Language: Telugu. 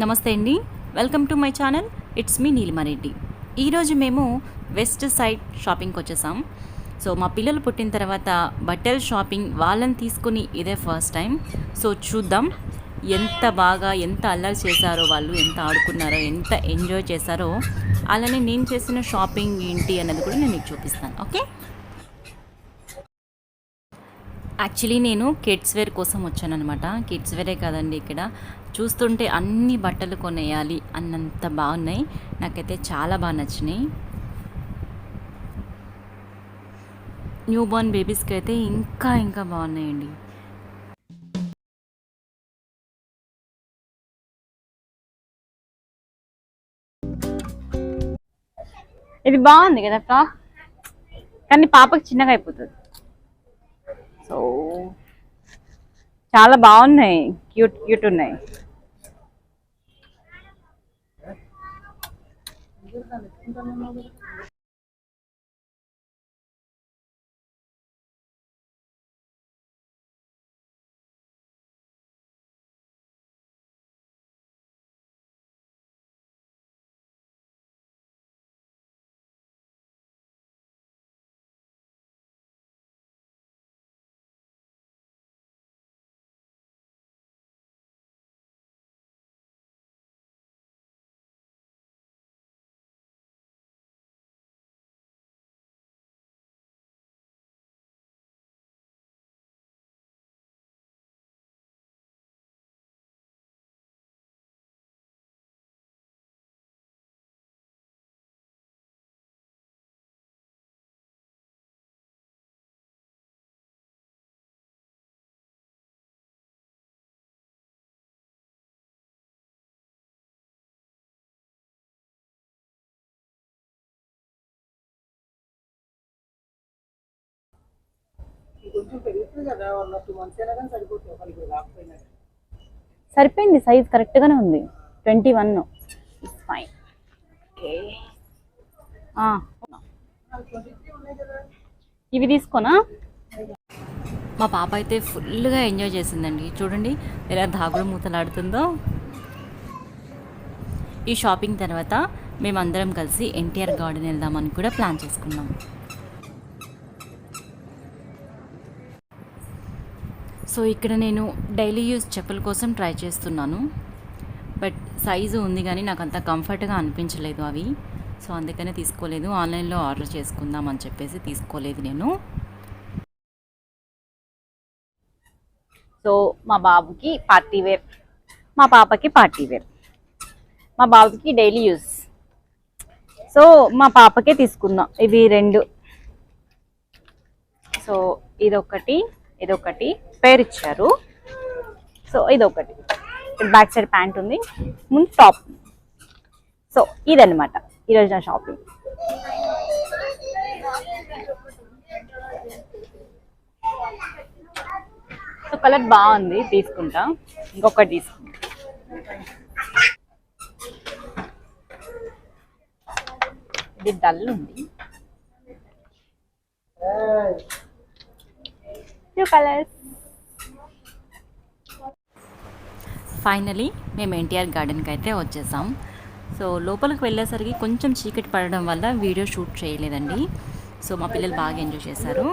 నమస్తే అండి, welcome to my channel. It's me Neelima Reddy. ఈరోజు మేము వెస్ట్ సైడ్ షాపింగ్కి వచ్చేసాం. సో మా పిల్లలు పుట్టిన తర్వాత బట్టల షాపింగ్ వాళ్ళని తీసుకుని ఇదే ఫస్ట్ టైం. సో చూద్దాం ఎంత అల్లరి చేశారో వాళ్ళు, ఎంత ఆడుకున్నారో, ఎంత ఎంజాయ్ చేశారో. అలానే నేను చేసిన షాపింగ్ ఏంటి అన్నది కూడా నేను మీకు చూపిస్తాను. ఓకే, యాక్చువల్లీ నేను కిడ్స్ వేర్ కోసం వచ్చానమాట. కిడ్స్ వేరే కాదండి, ఇక్కడ చూస్తుంటే అన్ని బట్టలు కొనేయాలి అన్నంత బాగున్నాయి. నాకైతే చాలా బాగా నచ్చినాయి. న్యూ బోర్న్ బేబీస్కి అయితే ఇంకా బాగున్నాయండి. ఇది బాగుంది కదా ఫ్రాక్, కానీ పాపకి చిన్నగా అయిపోతుంది. సో చాలా బాగున్నాయి, క్యూట్ ఉన్నాయి. సరిపోయింది, సైజ్ కరెక్ట్ గానే ఉంది. 21 ఫైన్. ఇవి తీసుకోనా? మా పాప అయితే ఫుల్గా ఎంజాయ్ చేసిందండి. చూడండి ఎలా దాగుడు మూతలాడుతుందో. ఈ షాపింగ్ తర్వాత మేమందరం కలిసి ఎన్టీఆర్ గార్డెన్ వెళ్దామని కూడా ప్లాన్ చేసుకున్నాం. సో ఇక్కడ నేను డైలీ యూజ్ చెప్పుల కోసం ట్రై చేస్తున్నాను. బట్ సైజు ఉంది కానీ నాకు అంత కంఫర్ట్గా అనిపించలేదు అవి. సో అందుకనే తీసుకోలేదు. ఆన్లైన్లో ఆర్డర్ చేసుకుందాం అని చెప్పేసి తీసుకోలేదు నేను. సో మా బాబుకి పార్టీ వేర్, మా పాపకి పార్టీ వేర్. మా బాబుకి డైలీ యూజ్, సో మా పాపకే తీసుకుందాం ఇవి రెండు. సో ఇదొకటి పేర్ ఇచ్చారు. సో ఇదొకటి, బ్యాక్ సైడ్ ప్యాంట్ ఉంది, ముందు టాప్. సో ఇదన్నమాట ఈరోజు నా షాపింగ్. సో కలర్ బాగుంది, తీసుకుంటా. ఇంకొకటి తీసుకుంటా. ఇది డల్ ఉంది. Two colours. ఫైనలీ మేము ఎన్టీఆర్ గార్డెన్కి అయితే వచ్చేసాం. సో లోపలికి వెళ్ళేసరికి కొంచెం చీకటి పడడం వల్ల వీడియో షూట్ చేయలేదండి. సో మా పిల్లలు బాగా ఎంజాయ్ చేశారు.